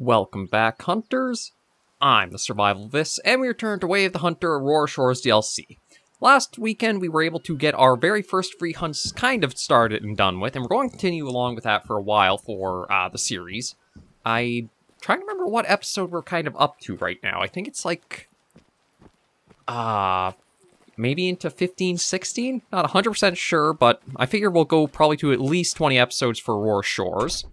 Welcome back, hunters. I'm the SurvivalVis, and we return to Way of the Hunter Aurora Shores DLC. Last weekend, we were able to get our very first free hunts kind of started and done with, and we're going to continue along with that for a while for the series. I'm trying to remember what episode we're kind of up to right now. I think it's like, maybe into 15, 16? Not 100% sure, but I figure we'll go probably to at least 20 episodes for Aurora Shores.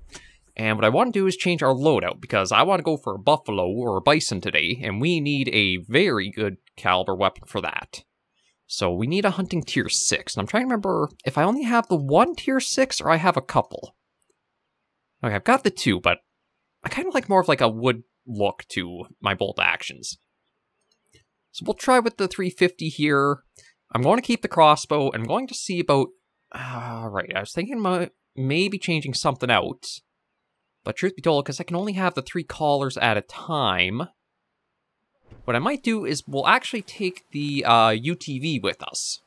And what I want to do is change our loadout, because I want to go for a buffalo or a bison today, and we need a very good caliber weapon for that. So we need a hunting tier 6, and I'm trying to remember if I only have the one tier 6 or I have a couple. Okay, I've got the two, but I kind of like more of like a wood look to my bolt actions. So we'll try with the 350 here. I'm going to keep the crossbow, and I'm going to see about... right, I was thinking about maybe changing something out. But truth be told, because I can only have the 3 callers at a time, what I might do is we'll actually take the UTV with us.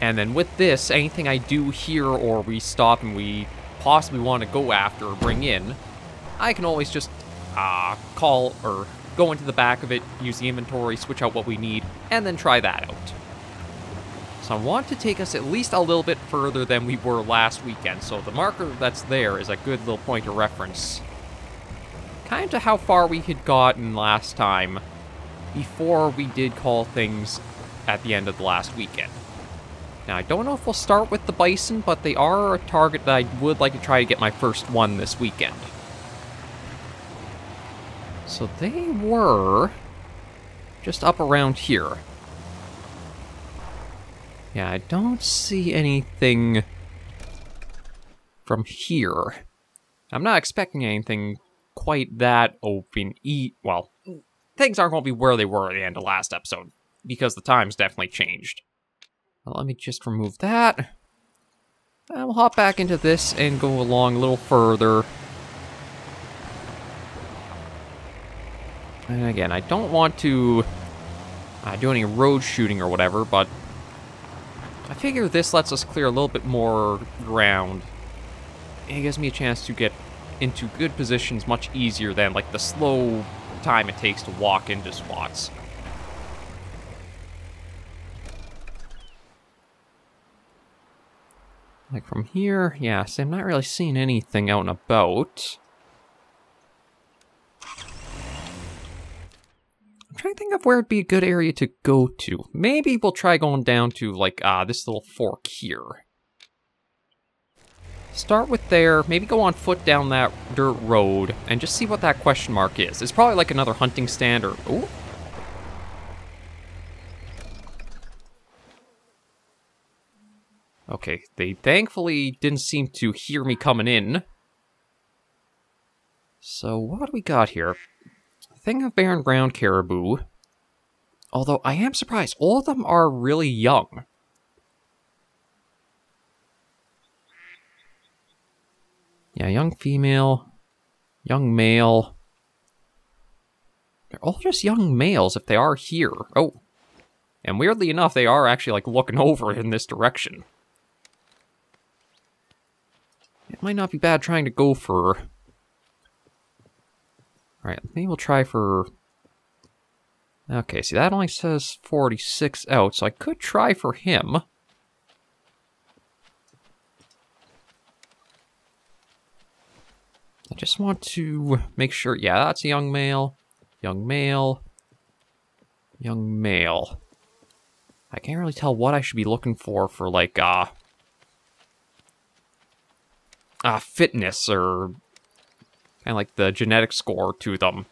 And then with this, anything I do here or we stop and we possibly want to go after or bring in, I can always just call or go into the back of it, use the inventory, switch out what we need, and then try that out. So I want to take us at least a little bit further than we were last weekend, so the marker that's there is a good little point of reference. Kind of to how far we had gotten last time, before we did call things at the end of the last weekend. Now, I don't know if we'll start with the bison, but they are a target that I would like to try to get my first one this weekend. So they were just up around here. Yeah, I don't see anything from here. I'm not expecting anything quite that open. Well, things aren't going to be where they were at the end of last episode, because the time's definitely changed. Well, let me just remove that. And we'll hop back into this and go along a little further. And again, I don't want to do any road shooting or whatever, but I figure this lets us clear a little bit more ground. It gives me a chance to get into good positions much easier than like the slow time it takes to walk into spots. Like from here, yeah, see, I'm not really seeing anything out and about. I'm trying to think of where it'd be a good area to go to. Maybe we'll try going down to, like, this little fork here. Start with there, maybe go on foot down that dirt road, and just see what that question mark is. It's probably like another hunting stand or... Ooh. Okay, they thankfully didn't seem to hear me coming in. So, what do we got here? Thing of barren ground caribou. Although, I am surprised. All of them are really young. Yeah, young female. Young male. They're all just young males if they are here. Oh. And weirdly enough, they are actually, like, looking over in this direction. It might not be bad trying to go for... Alright, maybe we'll try for... Okay, see, that only says 46 out, so I could try for him. I just want to make sure... Yeah, that's a young male. Young male. Young male. I can't really tell what I should be looking for like, fitness or... kind of like the genetic score to them.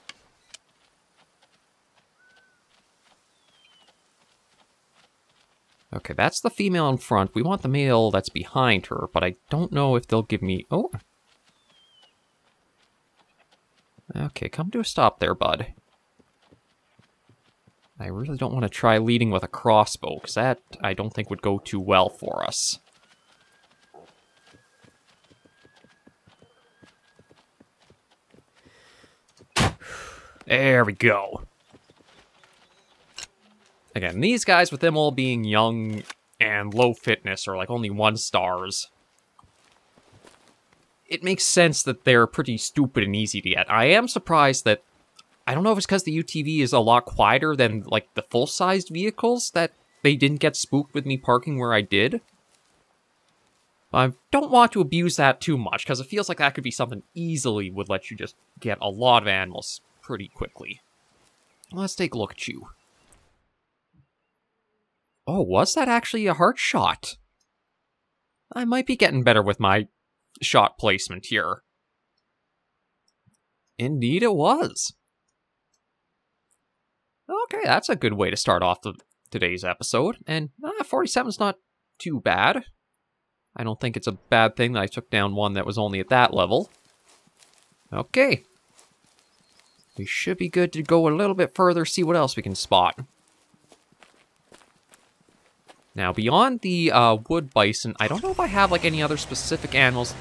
Okay, that's the female in front. We want the male that's behind her, but I don't know if they'll give me... Oh! Okay, come to a stop there, bud. I really don't want to try leading with a crossbow, because that I don't think would go too well for us. There we go. Again, these guys, with them all being young and low fitness, or like only 1 stars, it makes sense that they're pretty stupid and easy to get. I am surprised that, I don't know if it's because the UTV is a lot quieter than, like, the full-sized vehicles, that they didn't get spooked with me parking where I did. I don't want to abuse that too much, because it feels like that could be something easily would let you just get a lot of animals pretty quickly. Let's take a look at you. Oh, was that actually a heart shot? I might be getting better with my shot placement here. Indeed it was. Okay, that's a good way to start off today's episode. And 47's not too bad. I don't think it's a bad thing that I took down one that was only at that level. Okay. We should be good to go a little bit further, see what else we can spot. Now, beyond the Wood Bison, I don't know if I have, like, any other specific animals.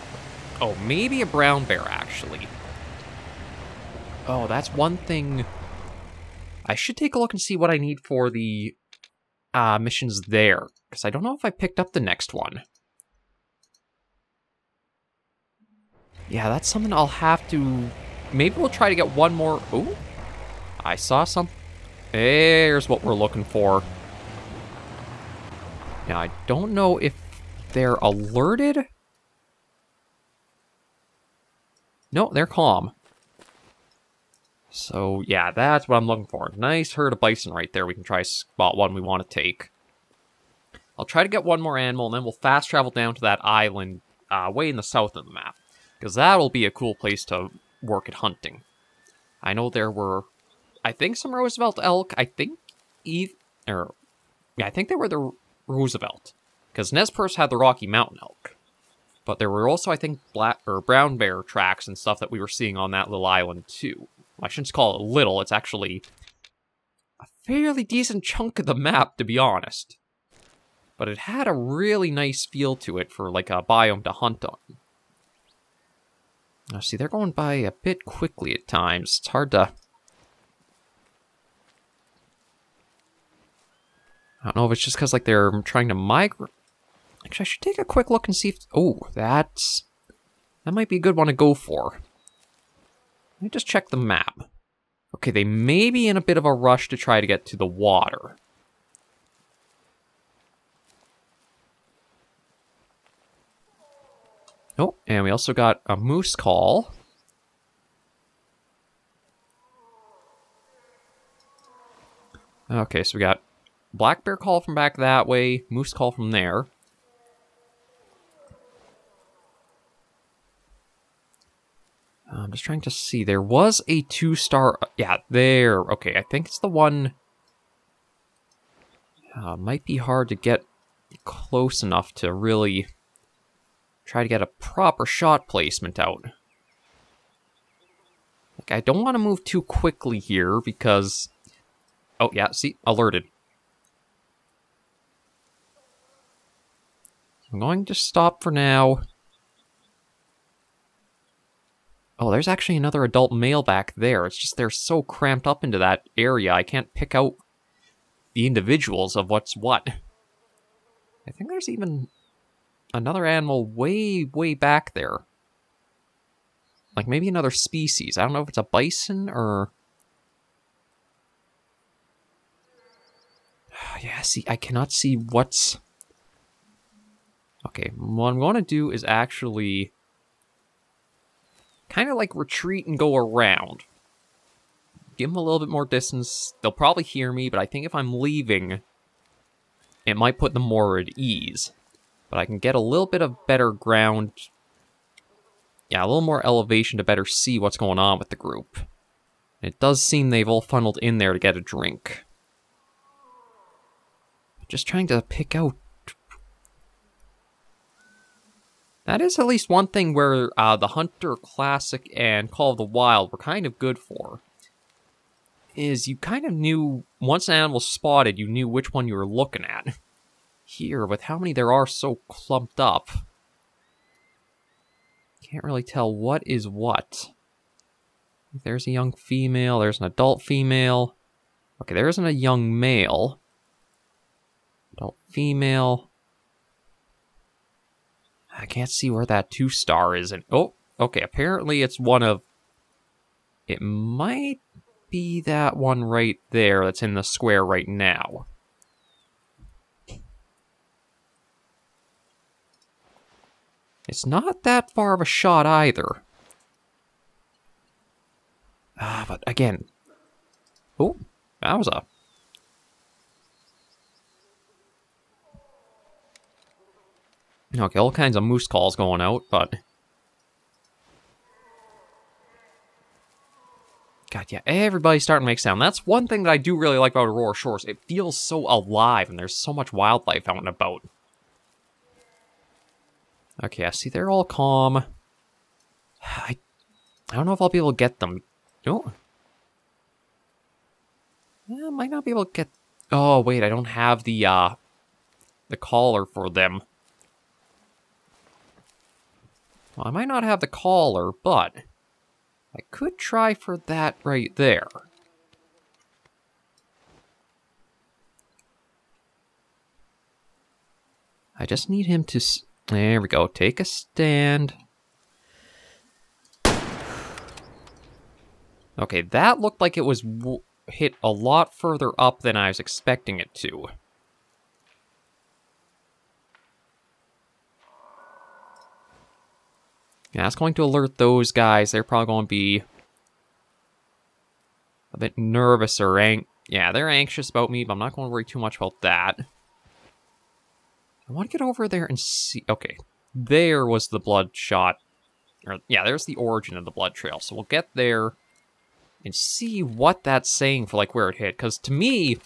Oh, maybe a brown bear, actually. Oh, that's one thing. I should take a look and see what I need for the missions there, because I don't know if I picked up the next one. Yeah, that's something I'll have to... Maybe we'll try to get one more... Ooh, I saw some... There's what we're looking for. Now, I don't know if they're alerted. No, they're calm. So, yeah, that's what I'm looking for. Nice herd of bison right there. We can try to spot one we want to take. I'll try to get one more animal, and then we'll fast travel down to that island way in the south of the map. Because that'll be a cool place to work at hunting. I know there were, I think, some Roosevelt elk. I think I think they were the Roosevelt. Because Nez Perce had the Rocky Mountain elk. But there were also, I think, black or brown bear tracks and stuff that we were seeing on that little island, too. I shouldn't call it little, it's actually a fairly decent chunk of the map, to be honest. But it had a really nice feel to it for, like, a biome to hunt on. Now, see, they're going by a bit quickly at times. It's hard to... I don't know if it's just because, like, they're trying to migrate. Actually, I should take a quick look and see if... Oh, that might be a good one to go for. Let me just check the map. Okay, they may be in a bit of a rush to try to get to the water. Oh, and we also got a moose call. Okay, so we got black bear call from back that way, moose call from there. I'm just trying to see. There was a 2-star... Yeah, there. Okay, I think it's the one... might be hard to get close enough to really try to get a proper shot placement out. Like, I don't want to move too quickly here because... Oh, yeah, see? Alerted. I'm going to stop for now. Oh, there's actually another adult male back there. It's just they're so cramped up into that area, I can't pick out the individuals of what's what. I think there's even another animal way, way back there. Like maybe another species. I don't know if it's a bison or... Yeah, see, I cannot see what's... Okay, what I'm going to do is actually... kind of like retreat and go around. Give them a little bit more distance. They'll probably hear me, but I think if I'm leaving, it might put them more at ease. But I can get a little bit of better ground. Yeah, a little more elevation to better see what's going on with the group. It does seem they've all funneled in there to get a drink. Just trying to pick out... That is at least one thing where the Hunter Classic and Call of the Wild were kind of good for. Is you kind of knew, once an animal spotted, you knew which one you were looking at. Here, with how many there are so clumped up, can't really tell what is what. There's a young female, there's an adult female. Okay, there isn't a young male. Adult female. I can't see where that 2-star is. And oh, Okay, apparently it's one of... It might be that one right there that's in the square right now. It's not that far of a shot either. But again... Oh, that was a... Okay, all kinds of moose calls going out, but... God, yeah, everybody's starting to make sound. That's one thing that I do really like about Aurora Shores. It feels so alive, and there's so much wildlife out and about. Okay, I see they're all calm. I don't know if I'll be able to get them. No. Yeah, I might not be able to get... Oh, wait, I don't have the collar for them. Well, I might not have the collar, but I could try for that right there. I just need him to... There we go. Take a stand. Okay, that looked like it was hit a lot further up than I was expecting it to. Yeah, that's going to alert those guys. They're probably going to be a bit nervous or yeah, they're anxious about me, but I'm not going to worry too much about that. I want to get over there and see... Okay, there was the blood shot. Or, yeah, there's the origin of the blood trail. So we'll get there and see what that's saying for, like, where it hit. Because to me,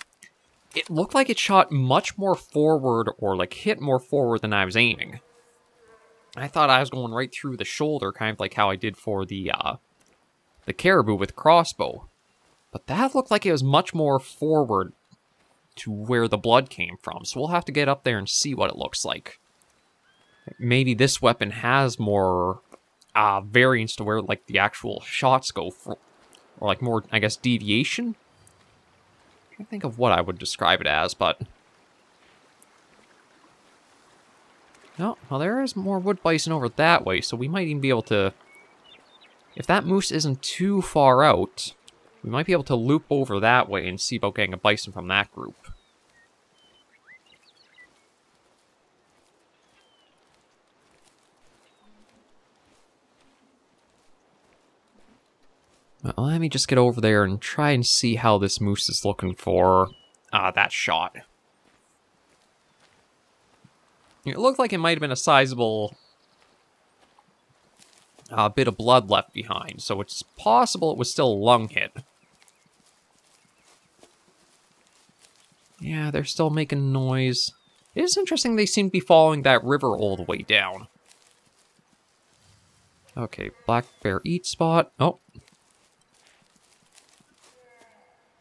it looked like it shot much more forward or, like, hit more forward than I was aiming. I thought I was going right through the shoulder, kind of like how I did for the caribou with crossbow. But that looked like it was much more forward to where the blood came from. So we'll have to get up there and see what it looks like. Maybe this weapon has more variance to where, like, the actual shots go for, or, like, more, I guess, deviation? I can't think of what I would describe it as, but... No, well, there is more wood bison over that way, so we might even be able to... If that moose isn't too far out, we might be able to loop over that way and see about getting a bison from that group. Well, let me just get over there and try and see how this moose is looking for that shot. It looked like it might have been a sizable bit of blood left behind, so it's possible it was still a lung hit. Yeah, they're still making noise. It is interesting they seem to be following that river all the way down. Okay, black bear eat spot. Oh.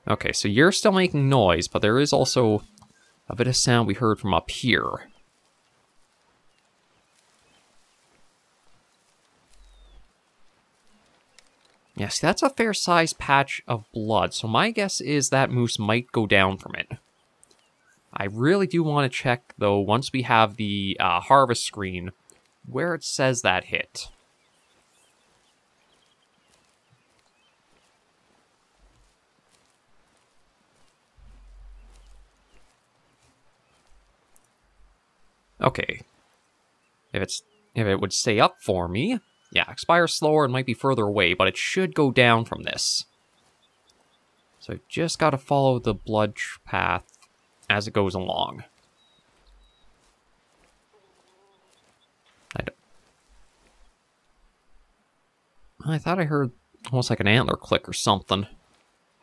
Okay, so you're still making noise, but there is also a bit of sound we heard from up here. Yes, that's a fair-sized patch of blood, so my guess is that moose might go down from it. I really do want to check, though, once we have the harvest screen, where it says that hit. Okay. If it would stay up for me... Yeah, expires slower and might be further away, but it should go down from this. So I just gotta follow the blood path as it goes along. I thought I heard almost like an antler click or something.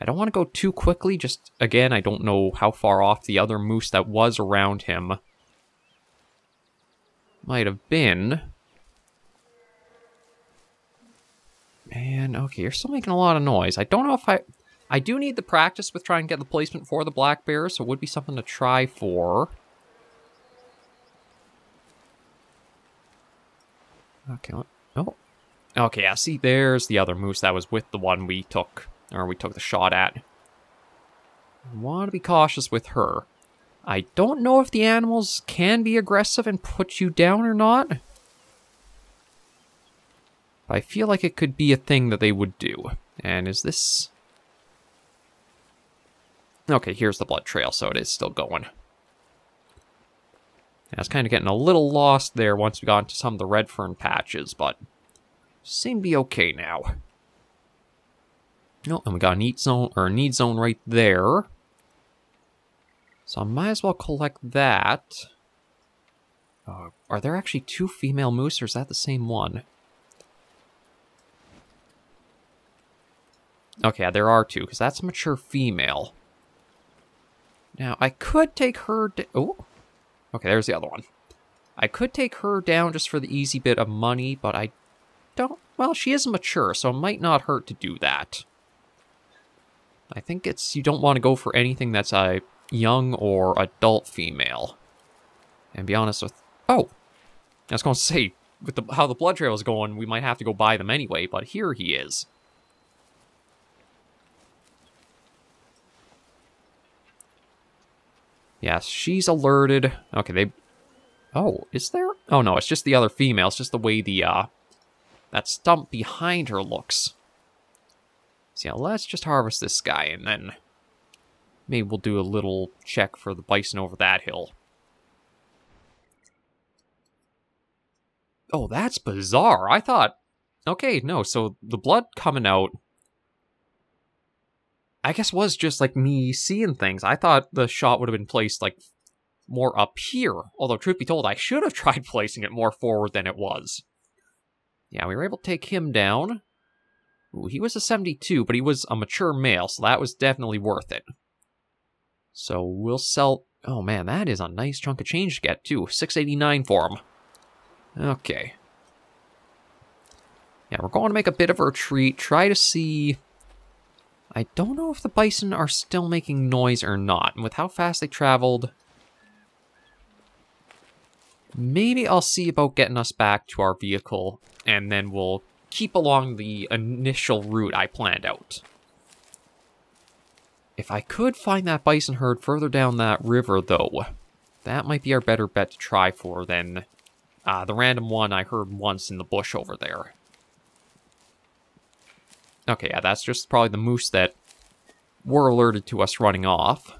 I don't want to go too quickly, just, again, I don't know how far off the other moose that was around him might have been. Man, okay, you're still making a lot of noise. I don't know if I do need the practice with trying to get the placement for the black bear, so it would be something to try for. Okay, oh. Okay, yeah, see, there's the other moose that was with the one we took the shot at. I want to be cautious with her. I don't know if the animals can be aggressive and put you down or not. I feel like it could be a thing that they would do. And is this... Okay, here's the blood trail, so it is still going. I was kind of getting a little lost there once we got into some of the red fern patches, but seem to be okay now. Oh, and we got an eat zone, or a need zone right there. So I might as well collect that. Are there actually 2 female moose, or is that the same one? Okay, yeah, there are 2, because that's a mature female. Now, I could take her... Oh! Okay, there's the other one. I could take her down just for the easy bit of money, but I don't... Well, she is mature, so it might not hurt to do that. I think it's... You don't want to go for anything that's a young or adult female. And be honest with... Oh! I was going to say, with how the blood trail is going, we might have to go buy them anyway, but here he is. Yes, she's alerted. Okay, they... Oh, is there? Oh, no, it's just the other female. It's just the way the, that stump behind her looks. So, yeah, let's just harvest this guy, and then maybe we'll do a little check for the bison over that hill. Oh, that's bizarre. I thought... Okay, no, so the blood coming out... I guess was just, like, me seeing things. I thought the shot would have been placed, like, more up here. Although, truth be told, I should have tried placing it more forward than it was. Yeah, we were able to take him down. Ooh, he was a 72, but he was a mature male, so that was definitely worth it. So, we'll sell... Oh, man, that is a nice chunk of change to get, too. $6.89 for him. Okay. Yeah, we're going to make a bit of a retreat. Try to see... I don't know if the bison are still making noise or not. And with how fast they traveled... Maybe I'll see about getting us back to our vehicle. And then we'll keep along the initial route I planned out. If I could find that bison herd further down that river, though, that might be our better bet to try for than the random one I heard once in the bush over there. Okay, yeah, that's just probably the moose that were alerted to us running off.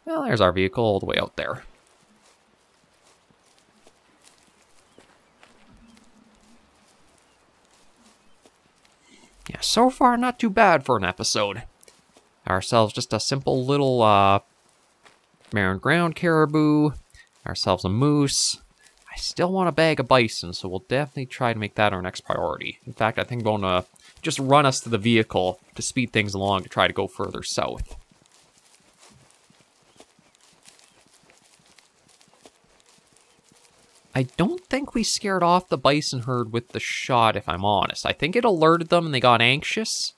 Well, there's our vehicle all the way out there. Yeah, so far not too bad for an episode. Ourselves just a simple little mare and ground caribou. Ourselves a moose. I still want a bag of bison, so we'll definitely try to make that our next priority. In fact, I think I'm going to just run us to the vehicle to speed things along to try to go further south. I don't think we scared off the bison herd with the shot, if I'm honest. I think it alerted them and they got anxious.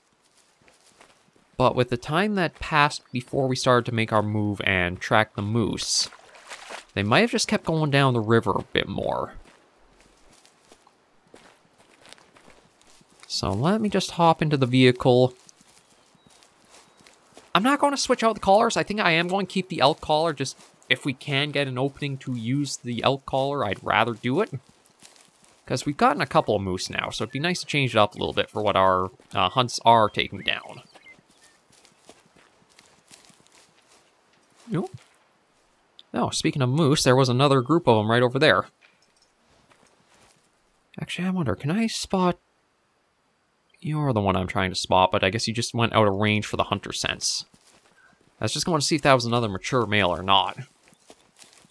But with the time that passed before we started to make our move and track the moose... They might have just kept going down the river a bit more. So let me just hop into the vehicle. I'm not going to switch out the collars. I think I am going to keep the elk collar. Just if we can get an opening to use the elk collar, I'd rather do it. Because we've gotten a couple of moose now, so it'd be nice to change it up a little bit for what our hunts are taking down. Ooh. Oh, speaking of moose, there was another group of them right over there. Actually, I wonder, can I spot... You're the one I'm trying to spot, but I guess you just went out of range for the hunter sense. I was just going to see if that was another mature male or not.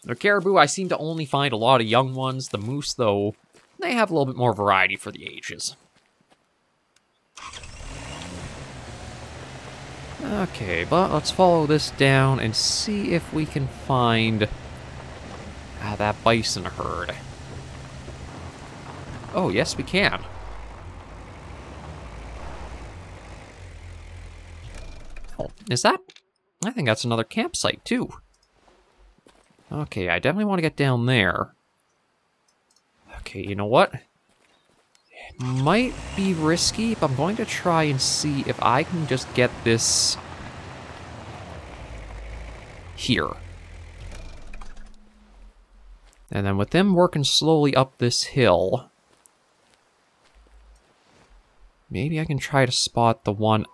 The caribou, I seem to only find a lot of young ones. The moose, though, they have a little bit more variety for the ages. Okay, but let's follow this down and see if we can find that bison herd. Oh, yes, we can. Oh, is that? I think that's another campsite, too. Okay, I definitely want to get down there. Okay, you know what? It might be risky, but I'm going to try and see if I can just get this here. And then with them working slowly up this hill, Maybe I can try to spot the one...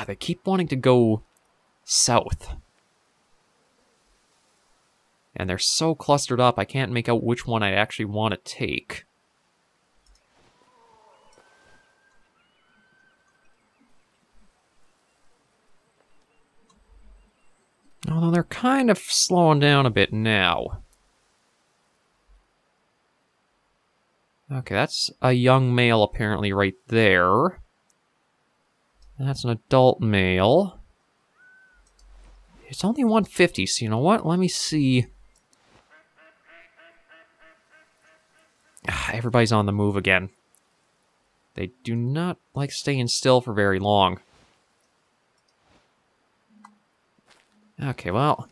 they keep wanting to go south. And they're so clustered up, I can't make out which one I actually want to take. Although they're kind of slowing down a bit now. Okay, that's a young male apparently right there. That's an adult male. It's only 150, so you know what? Let me see. Everybody's on the move again. They do not like staying still for very long. Okay, well,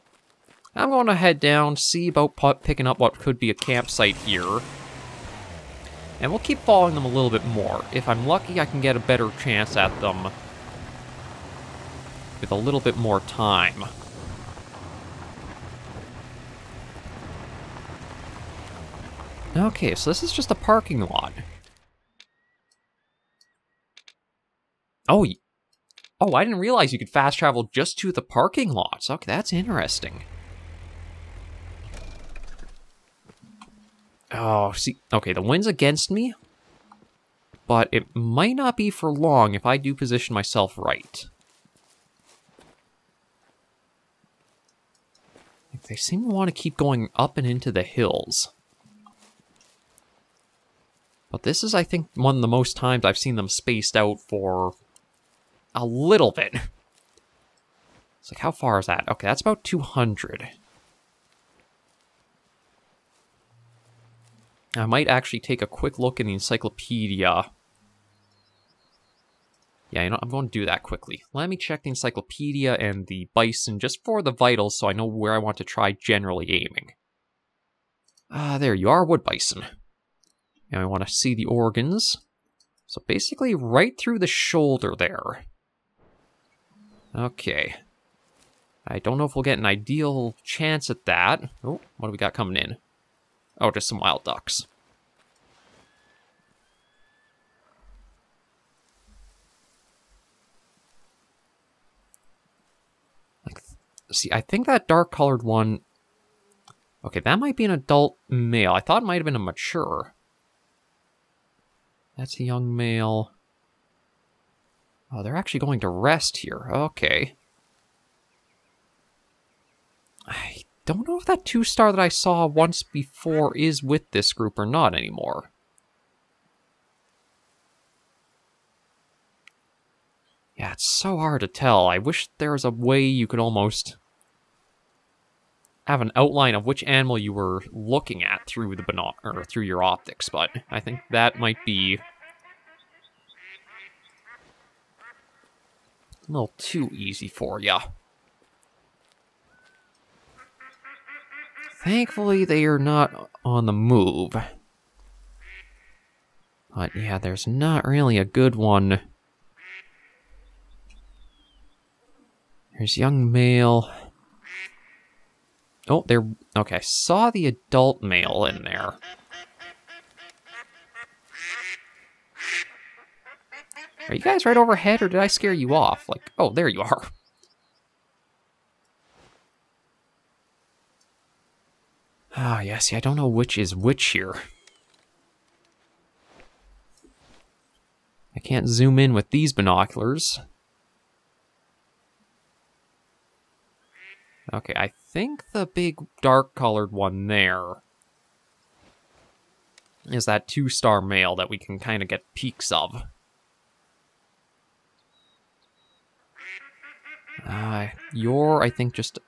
I'm going to head down, see about picking up what could be a campsite here. And we'll keep following them a little bit more. If I'm lucky, I can get a better chance at them with a little bit more time. Okay, so this is just a parking lot. Oh, I didn't realize you could fast travel just to the parking lots. Okay, that's interesting. Oh, see, okay, the wind's against me, but it might not be for long if I do position myself right. They seem to want to keep going up and into the hills. But this is, I think, one of the most times I've seen them spaced out for a little bit. It's like, how far is that? Okay, that's about 200. I might actually take a quick look in the encyclopedia. Yeah, you know, I'm going to do that quickly. Let me check the encyclopedia and the bison just for the vitals so I know where I want to try generally aiming. There you are, wood bison. And I want to see the organs. So basically right through the shoulder there. Okay. I don't know if we'll get an ideal chance at that. Oh, what do we got coming in? Oh, just some wild ducks. See, I think that dark-colored one... Okay, that might be an adult male. I thought it might have been a mature. That's a young male. Oh, they're actually going to rest here. Okay. I don't know if that 2-star that I saw once before is with this group or not anymore. Yeah, it's so hard to tell. I wish there was a way you could almost have an outline of which animal you were looking at through the or through your optics, but I think that might be a little too easy for ya. Thankfully, they are not on the move. But yeah, there's not really a good one. There's young male. Oh, there. Okay, I saw the adult male in there. Are you guys right overhead, or did I scare you off? Like, oh, there you are. Ah, yeah, see, I don't know which is which here. I can't zoom in with these binoculars. Okay, I think the big dark-colored one there is that 2-star male that we can kind of get peeks of. You're, I think, just...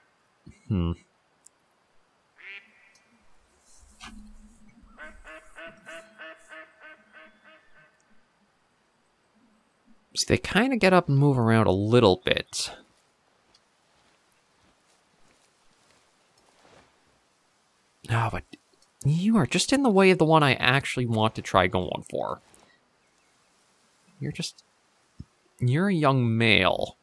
See, they kind of get up and move around a little bit. No, but you are just in the way of the one I actually want to try going for. You're a young male.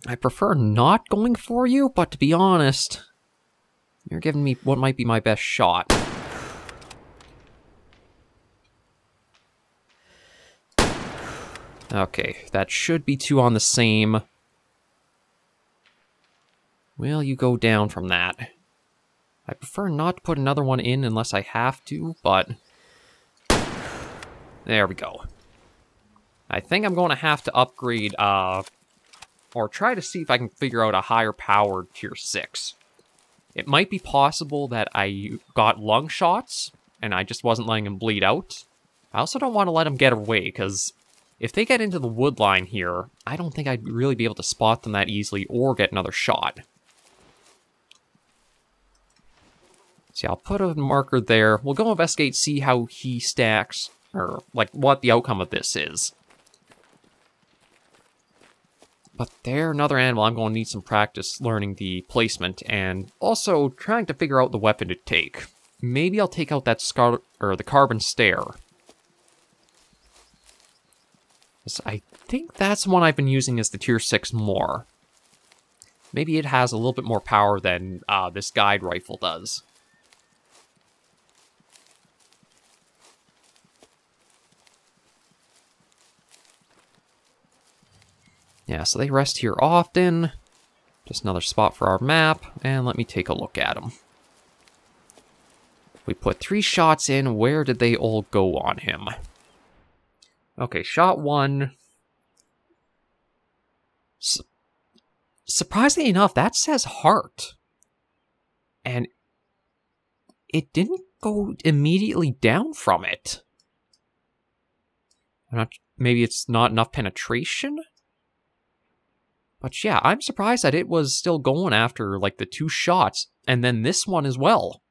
I prefer not going for you, but to be honest, you're giving me what might be my best shot. Okay, that should be 2 on the same. Will you go down from that? I prefer not to put another one in unless I have to, but... There we go. I think I'm going to have to upgrade, or try to see if I can figure out a higher powered tier 6. It might be possible that I got lung shots, and I just wasn't letting them bleed out. I also don't want to let them get away, because if they get into the wood line here, I don't think I'd really be able to spot them that easily or get another shot. See, I'll put a marker there. We'll go investigate, see how he stacks, or, like, what the outcome of this is. But they're another animal I'm going to need some practice learning the placement, and also trying to figure out the weapon to take. Maybe I'll take out that the carbon stare. I think that's one I've been using as the tier 6 more. Maybe it has a little bit more power than this guide rifle does. Yeah, so they rest here often. Just another spot for our map, and let me take a look at them. We put 3 shots in. Where did they all go on him? Okay, shot 1. Surprisingly enough, that says heart. And it didn't go immediately down from it. Maybe it's not enough penetration? But yeah, I'm surprised that it was still going after, like, the 2 shots, and then this one as well.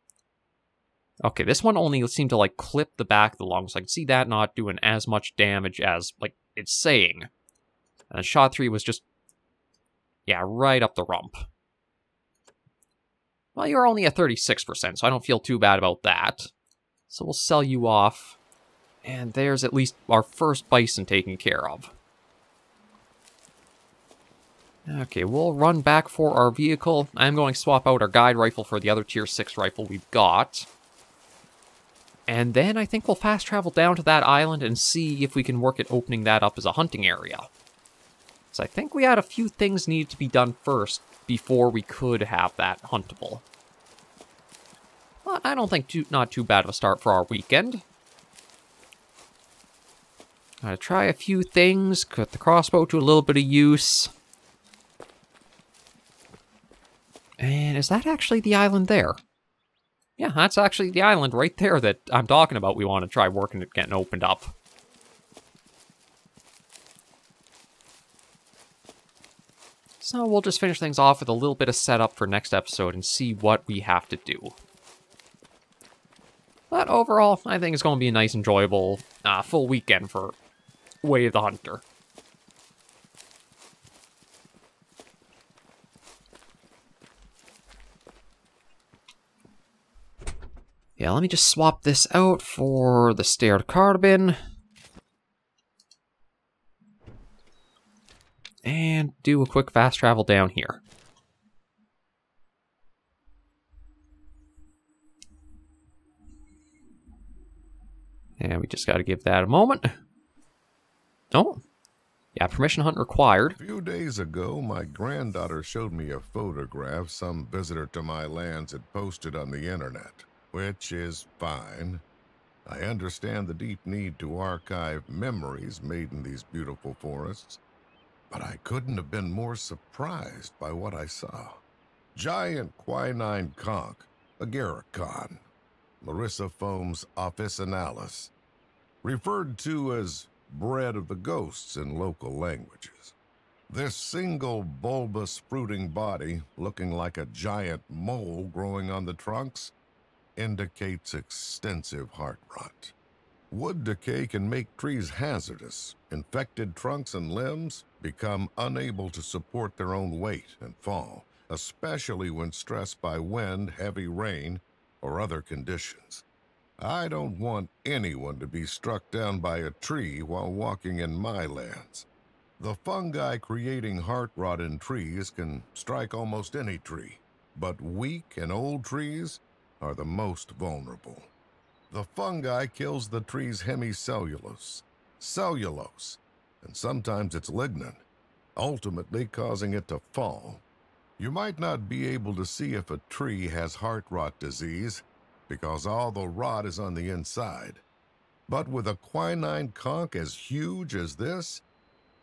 Okay, this one only seemed to, like, clip the back of the lung, so I can see that not doing as much damage as, like, it's saying. And shot 3 was just, yeah, right up the rump. Well, you're only at 36%, so I don't feel too bad about that. So we'll sell you off. And there's at least our first bison taken care of. Okay, we'll run back for our vehicle. I'm going to swap out our guide rifle for the other tier 6 rifle we've got. And then I think we'll fast travel down to that island and see if we can work at opening that up as a hunting area. So I think we had a few things needed to be done first before we could have that huntable. But I don't think not too bad of a start for our weekend. Gotta try a few things, put the crossbow to a little bit of use. And is that actually the island there? Yeah, that's actually the island right there that I'm talking about we want to try working at getting opened up. So we'll just finish things off with a little bit of setup for next episode and see what we have to do. But overall, I think it's going to be a nice, enjoyable, full weekend for Way of the Hunter. Yeah, let me just swap this out for the stared carbon. And do a quick fast travel down here. And we just got to give that a moment. Oh, yeah, permission hunt required. A few days ago, my granddaughter showed me a photograph some visitor to my lands had posted on the internet. Which is fine. I understand the deep need to archive memories made in these beautiful forests, but I couldn't have been more surprised by what I saw. Giant quinine conch, agaricon, Laricifomes officinalis, referred to as bread of the ghosts in local languages. This single bulbous fruiting body, looking like a giant mole growing on the trunks, indicates extensive heart rot. Wood decay can make trees hazardous. Infected trunks and limbs become unable to support their own weight and fall, especially when stressed by wind, heavy rain, or other conditions. I don't want anyone to be struck down by a tree while walking in my lands. The fungi creating heart rot in trees can strike almost any tree, but weak and old trees are the most vulnerable. The fungi kills the tree's hemicellulose, cellulose, and sometimes it's lignin, ultimately causing it to fall. You might not be able to see if a tree has heart rot disease because all the rot is on the inside. But with a quinine conch as huge as this,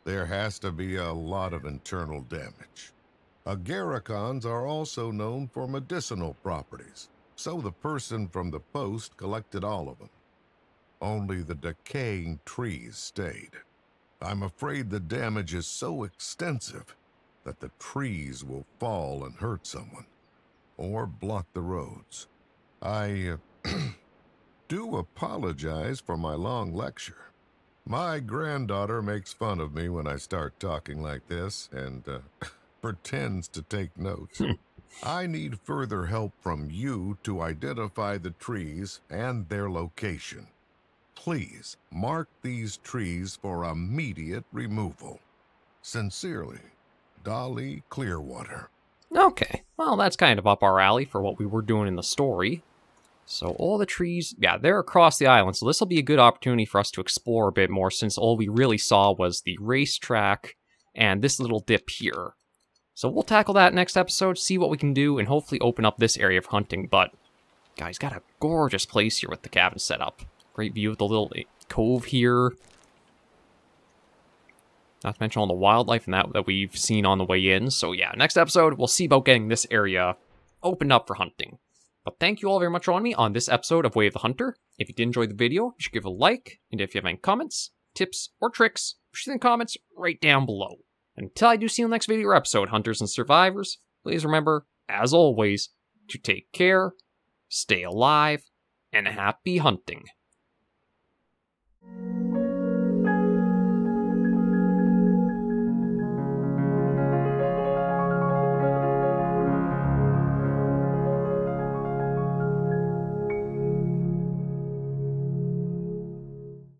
there has to be a lot of internal damage. Agaricons are also known for medicinal properties, so the person from the post collected all of them. Only the decaying trees stayed. I'm afraid the damage is so extensive that the trees will fall and hurt someone, or block the roads. I do apologize for my long lecture. My granddaughter makes fun of me when I start talking like this and pretends to take notes. I need further help from you to identify the trees and their location. Please mark these trees for immediate removal. Sincerely, Dolly Clearwater. Okay, well, that's kind of up our alley for what we were doing in the story. So all the trees, yeah, they're across the island, so this will be a good opportunity for us to explore a bit more, since all we really saw was the racetrack and this little dip here. So we'll tackle that next episode, see what we can do, and hopefully open up this area of hunting. But, guys, got a gorgeous place here with the cabin set up. Great view of the little cove here. Not to mention all the wildlife and that we've seen on the way in. So yeah, next episode, we'll see about getting this area opened up for hunting. But thank you all very much for joining me on this episode of Way of the Hunter. If you did enjoy the video, you should give it a like. And if you have any comments, tips, or tricks, push them in the comments right down below. Until I do see you in the next video or episode, Hunters and Survivors, please remember, as always, to take care, stay alive, and happy hunting.